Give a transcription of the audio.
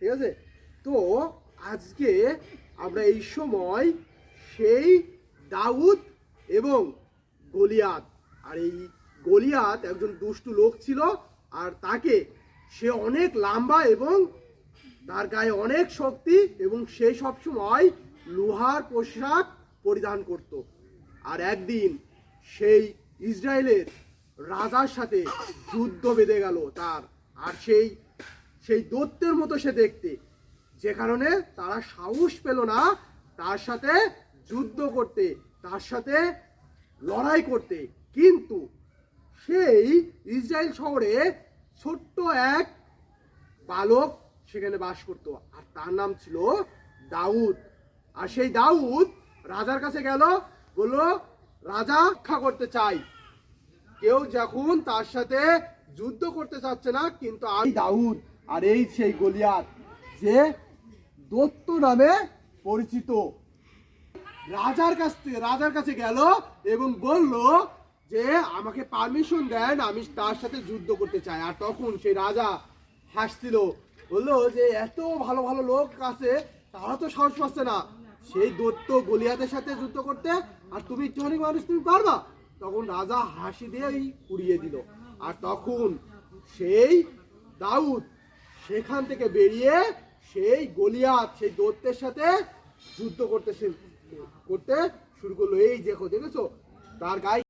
ঠিক আছে। তো আজকে আমরা এই সময় সেই দাউদ এবং গলিয়াত, আর এই গলিয়াত একজন দুষ্টু লোক ছিল, আর সে অনেক লম্বা এবং তার গায়ে অনেক শক্তি, এবং সে সবসময় লোহার পোশাক পরিধান করত। আর একদিন সেই ইসরায়েলের রাজার সাথে যুদ্ধ বেঁধে গেল তার, আর সেই দৈত্যের মতো সে দেখতে, যে কারণে তারা সাহস পেল না তার সাথে যুদ্ধ করতে, তার সাথে লড়াই করতে। কিন্তু সেই ইসরায়েল শহরে ছোট্ট এক বালক সেখানে বাস করত, আর তার নাম ছিল দাউদ। আর সেই দাউদ রাজার কাছে গেল, বলল, রাজা রক্ষা করতে চাই, কেউ যখন তার সাথে যুদ্ধ করতে চাচ্ছে না, কিন্তু আমি দাউদ আর এই সেই গলিয়াত, যে দৈত্য নামে পরিচিত। রাজার কাছে গেল এবং বলল যে আমাকে পারমিশন দেন, আমি তার সাথে যুদ্ধ করতে চাই। আর তখন সেই রাজা হাসছিল, বললো যে এত ভালো ভালো লোক আছে, তারা তো সাহস পাচ্ছে না সেই দৈত্য গলিয়াতের সাথে যুদ্ধ করতে, আর তুমি একটুখানি মানুষ, তুমি পারবা? তখন রাজা হাসি দিয়েই উড়িয়ে দিল। আর তখন সেই দাউদ সেখান থেকে বেরিয়ে সেই গলিয়াত, সেই দৈত্যের সাথে যুদ্ধ করতে শুরু করলো। এই দেখো, দেখেছো তার গায়ে